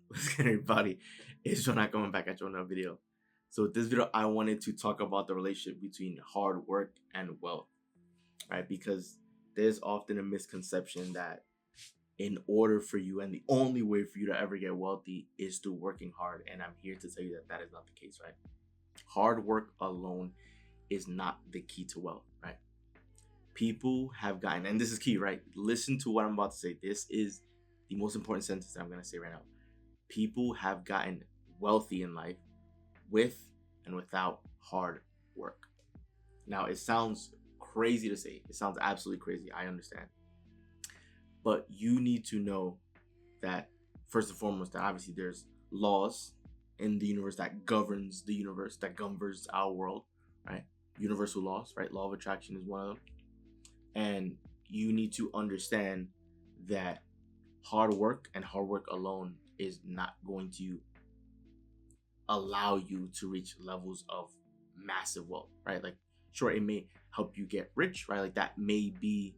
What's good, everybody? It's Jonah coming back at you on another video. So, with this video, I wanted to talk about the relationship between hard work and wealth, right? Because there's often a misconception that in order for you, and the only way for you to ever get wealthy is through working hard. And I'm here to tell you that that is not the case, right? Hard work alone is not the key to wealth, right? People have gotten, and this is key, right? Listen to what I'm about to say. This is the most important sentence that I'm going to say right now. People have gotten wealthy in life with and without hard work. Now, it sounds crazy to say. It sounds absolutely crazy. I understand. But you need to know that, first and foremost, that obviously there's laws in the universe that governs the universe, that governs our world, right? Universal laws, right? Law of attraction is one of them. And you need to understand that hard work and hard work alone is not going to allow you to reach levels of massive wealth, right? Like, sure, it may help you get rich, right? Like, that may be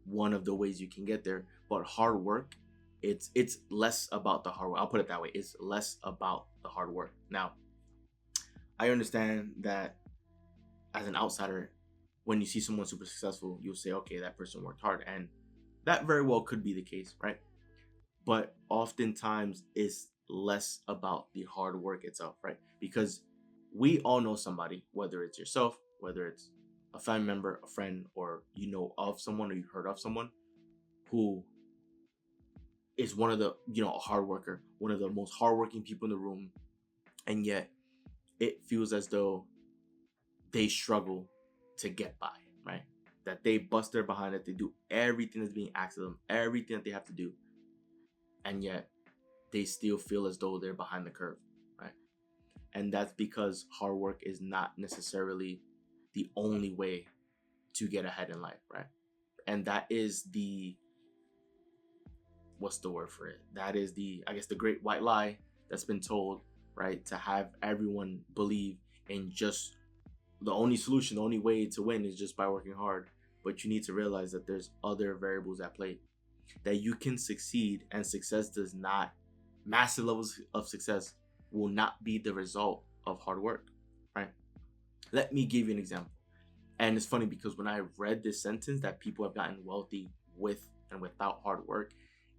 one of the ways you can get there, but hard work, it's less about the hard work. I'll put it that way. It's less about the hard work. Now, I understand that as an outsider, when you see someone super successful, you'll say, okay, that person worked hard, and that very well could be the case, right? But oftentimes it's less about the hard work itself, right? Because we all know somebody, whether it's yourself, whether it's a family member, a friend, or you know of someone or you heard of someone who is one of the, a hard worker, one of the most hardworking people in the room, and yet it feels as though they struggle to get by, right? That they bust their behind, that they do everything that's being asked of them, everything that they have to do, and yet they still feel as though they're behind the curve, right? And that's because hard work is not necessarily the only way to get ahead in life, right? And that is the, what's the word for it? That is the, I guess, the great white lie that's been told, right? To have everyone believe in just the only solution, the only way to win is just by working hard. But you need to realize that there's other variables at play, that you can succeed, and success does not, massive levels of success will not be the result of hard work, right? Let me give you an example. And it's funny because when I read this sentence that people have gotten wealthy with and without hard work,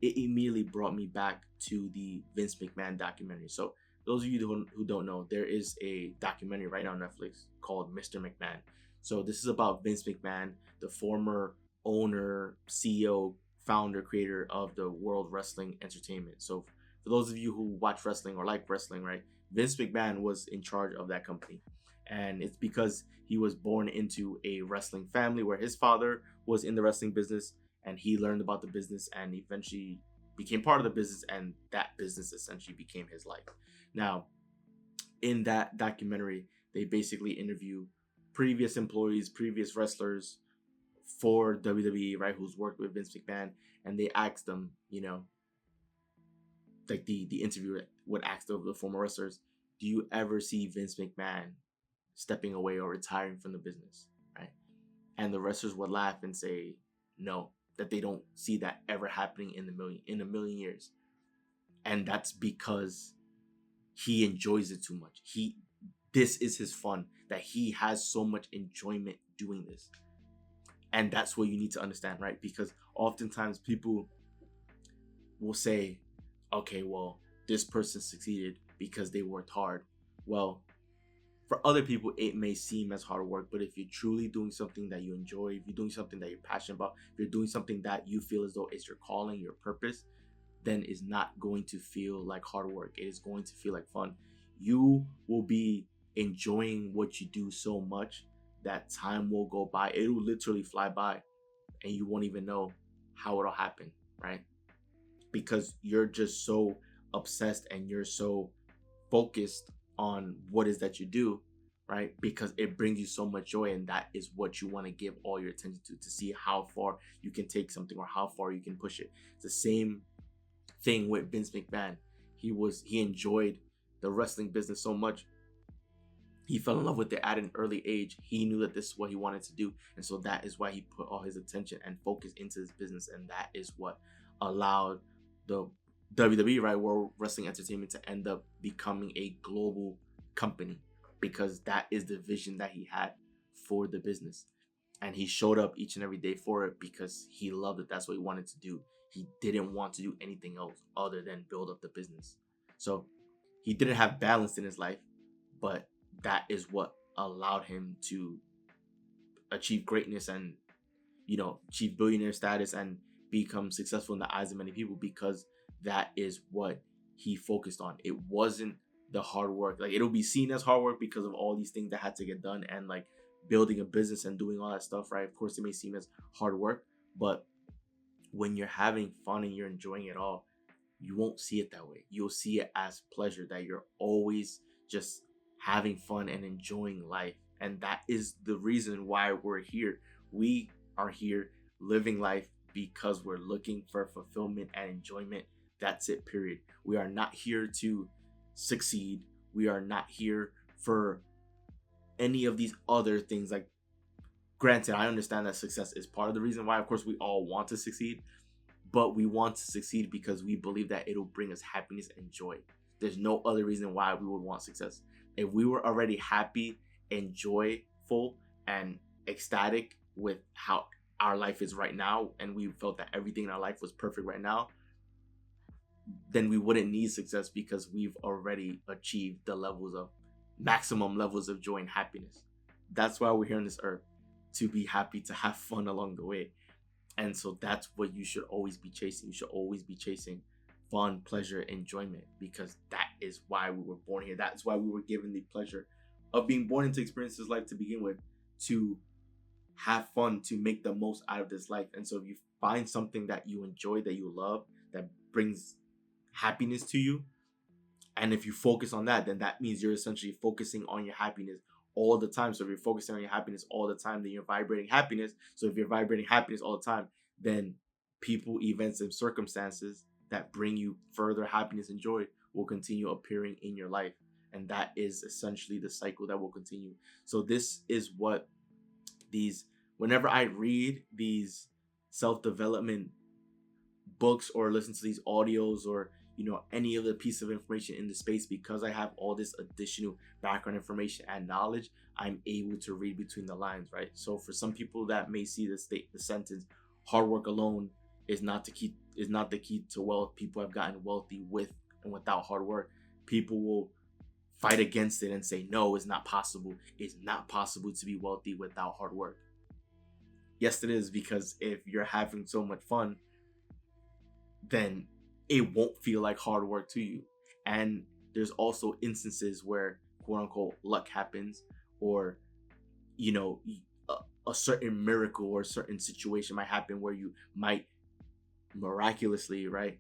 it immediately brought me back to the Vince McMahon documentary. So those of you who don't know, there is a documentary right now on Netflix called Mr. McMahon. So this is about Vince McMahon, the former owner, CEO, founder, creator of the World Wrestling Entertainment. So for those of you who watch wrestling or like wrestling, right, Vince McMahon was in charge of that company. And it's because he was born into a wrestling family where his father was in the wrestling business, and he learned about the business and eventually became part of the business, and that business essentially became his life. Now, in that documentary, they basically interview previous employees, previous wrestlers for WWE, right, who's worked with Vince McMahon, and they asked them, like the interviewer would ask the former wrestlers, do you ever see Vince McMahon stepping away or retiring from the business, right? And the wrestlers would laugh and say no, that they don't see that ever happening in a million years. And that's because he enjoys it too much. This is his fun, that he has so much enjoyment doing this. And that's what you need to understand, right? Because oftentimes people will say, okay, well, this person succeeded because they worked hard. Well, for other people, it may seem as hard work, but if you're truly doing something that you enjoy, if you're doing something that you're passionate about, if you're doing something that you feel as though it's your calling, your purpose, then it's not going to feel like hard work. It is going to feel like fun. You will be enjoying what you do so much that time will go by. It will literally fly by, and you won't even know how it'll happen, right? Because you're just so obsessed and you're so focused on what is that you do, right? Because it brings you so much joy, and that is what you want to give all your attention to see how far you can take something or how far you can push it. It's the same thing with Vince McMahon. He enjoyed the wrestling business so much. He fell in love with it at an early age. He knew that this is what he wanted to do, and so that is why he put all his attention and focus into his business, and that is what allowed the WWE, right, World Wrestling Entertainment, to end up becoming a global company, because that is the vision that he had for the business. And he showed up each and every day for it because he loved it. That's what he wanted to do. He didn't want to do anything else other than build up the business. So he didn't have balance in his life, but that is what allowed him to achieve greatness and, achieve billionaire status and become successful in the eyes of many people, because that is what he focused on. It wasn't the hard work. Like, it'll be seen as hard work because of all these things that had to get done, and like building a business and doing all that stuff, right? Of course, it may seem as hard work, but when you're having fun and you're enjoying it all, you won't see it that way. You'll see it as pleasure, that you're always just having fun and enjoying life. And that is the reason why we're here. We are here living life because we're looking for fulfillment and enjoyment. That's it, period. We are not here to succeed. We are not here for any of these other things. Like, granted, I understand that success is part of the reason why, of course, we all want to succeed, but we want to succeed because we believe that it'll bring us happiness and joy. There's no other reason why we would want success. If we were already happy and joyful and ecstatic with how our life is right now, and we felt that everything in our life was perfect right now, then we wouldn't need success, because we've already achieved the maximum levels of joy and happiness. That's why we're here on this earth, to be happy, to have fun along the way. And so that's what you should always be chasing. You should always be chasing fun, pleasure, enjoyment, because that is why we were born here. That's why we were given the pleasure of being born into experience this life to begin with, to have fun, to make the most out of this life. And so if you find something that you enjoy, that you love, that brings happiness to you, and if you focus on that, then that means you're essentially focusing on your happiness all the time. So if you're focusing on your happiness all the time, then you're vibrating happiness. So if you're vibrating happiness all the time, then people, events, and circumstances that bring you further happiness and joy will continue appearing in your life. And that is essentially the cycle that will continue. So this is what whenever I read these self-development books or listen to these audios, or any other piece of information in the space, because I have all this additional background information and knowledge, I'm able to read between the lines, right? So for some people that may see the sentence, hard work alone is not the key to wealth. People have gotten wealthy with and without hard work. People will fight against it and say, no, it's not possible. It's not possible to be wealthy without hard work. Yes, it is, because if you're having so much fun, then it won't feel like hard work to you. And there's also instances where, quote unquote, luck happens, or a certain miracle or a certain situation might happen where you might miraculously, right,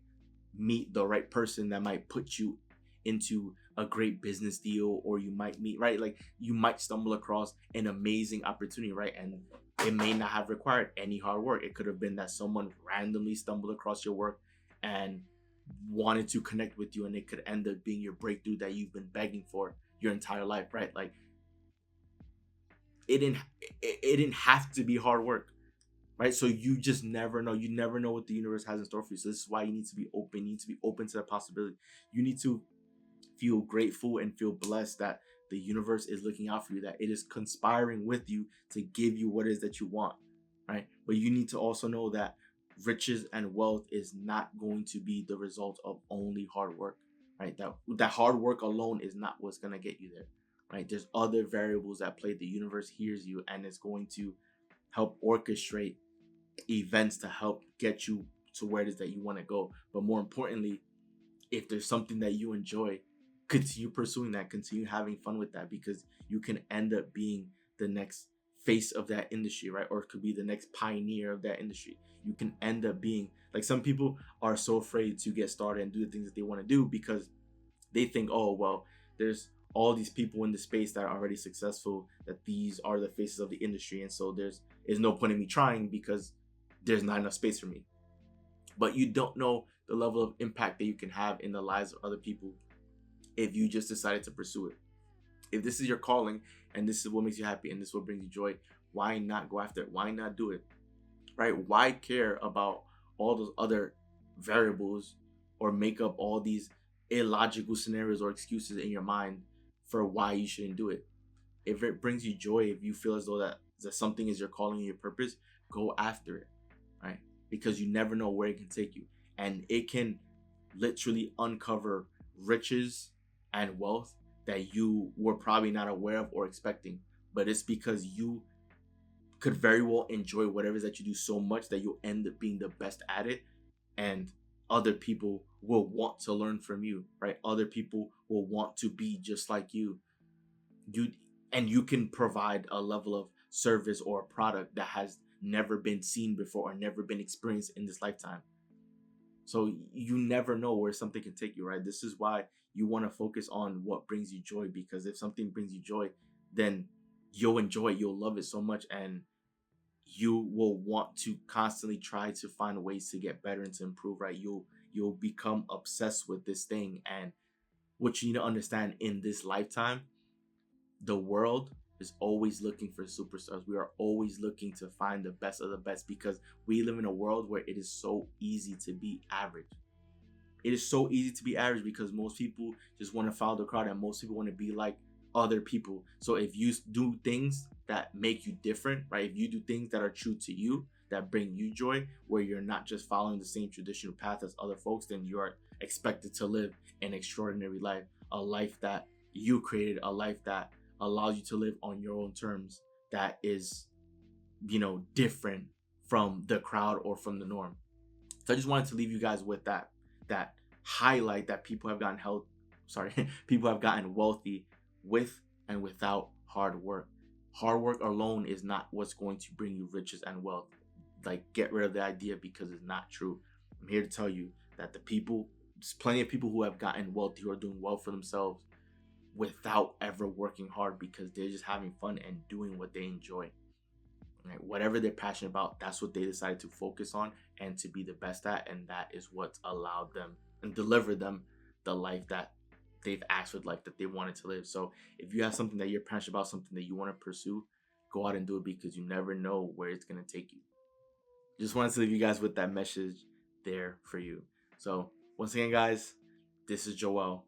meet the right person that might put you into a great business deal, or you might meet, right, like you might stumble across an amazing opportunity, right? And it may not have required any hard work. It could have been that someone randomly stumbled across your work and wanted to connect with you, and it could end up being your breakthrough that you've been begging for your entire life, right? Like, it didn't have to be hard work, right? So you just never know. You never know what the universe has in store for you. So this is why you need to be open. You need to be open to the possibility. You need to feel grateful and feel blessed that the universe is looking out for you, that it is conspiring with you to give you what it is that you want, right? But you need to also know that riches and wealth is not going to be the result of only hard work, right? That hard work alone is not what's going to get you there, right? There's other variables at play. The universe hears you, and it's going to help orchestrate events to help get you to where it is that you want to go. But more importantly, if there's something that you enjoy, continue pursuing that, continue having fun with that, because you can end up being the next face of that industry, right? Or it could be the next pioneer of that industry. You can end up being, like, some people are so afraid to get started and do the things that they want to do because they think, oh, well, there's all these people in the space that are already successful, that these are the faces of the industry, and so there's no point in me trying because there's not enough space for me. But you don't know the level of impact that you can have in the lives of other people if you just decided to pursue it. If this is your calling and this is what makes you happy and this is what brings you joy, why not go after it? Why not do it? Right? Why care about all those other variables or make up all these illogical scenarios or excuses in your mind for why you shouldn't do it. If it brings you joy, if you feel as though that something is your calling and your purpose, go after it, right? Because you never know where it can take you. And it can literally uncover riches and wealth that you were probably not aware of or expecting. But it's because you could very well enjoy whatever it is that you do so much that you'll end up being the best at it. And other people will want to learn from you, right? Other people will want to be just like you and you can provide a level of service or a product that has never been seen before or never been experienced in this lifetime. So you never know where something can take you, right? This is why you want to focus on what brings you joy, because if something brings you joy, then you'll enjoy it, you'll love it so much, and you will want to constantly try to find ways to get better and to improve, right? You'll become obsessed with this thing. And what you need to understand, in this lifetime, the world is always looking for superstars. We are always looking to find the best of the best, because we live in a world where it is so easy to be average. It is so easy to be average because most people just want to follow the crowd, and most people want to be like other people. So if you do things that make you different, right? If you do things that are true to you, that bring you joy, where you're not just following the same traditional path as other folks, then you are expected to live an extraordinary life, a life that you created, a life that allows you to live on your own terms, that is, different from the crowd or from the norm. So I just wanted to leave you guys with that highlight that people have gotten people have gotten wealthy with and without hard work. Hard work alone is not what's going to bring you riches and wealth. Like, get rid of the idea, because it's not true. I'm here to tell you that there's plenty of people who have gotten wealthy, who are doing well for themselves without ever working hard, because they're just having fun and doing what they enjoy. Right? Whatever they're passionate about, that's what they decided to focus on and to be the best at, and that is what's allowed them and delivered them the life that they've asked for, the life that they wanted to live. So if you have something that you're passionate about, something that you want to pursue, go out and do it, because you never know where it's going to take you. Just wanted to leave you guys with that message there for you. So once again, guys, this is Joel.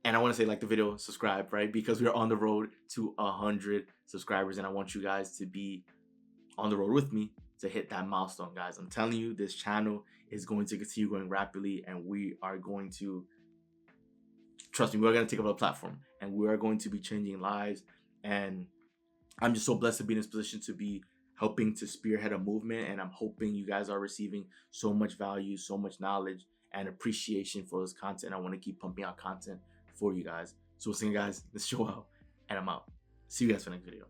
And I want to say, like the video, subscribe, right? Because we're on the road to 100 subscribers, and I want you guys to be on the road with me to hit that milestone, guys. I'm telling you, this channel is going to continue growing rapidly, and we are going to, trust me, we're going to take over the platform, and we are going to be changing lives. And I'm just so blessed to be in this position to be helping to spearhead a movement, and I'm hoping you guys are receiving so much value, so much knowledge, and appreciation for this content. I want to keep pumping out content for you guys. So we'll see you guys. This is Joel, and I'm out. See you guys for the next video.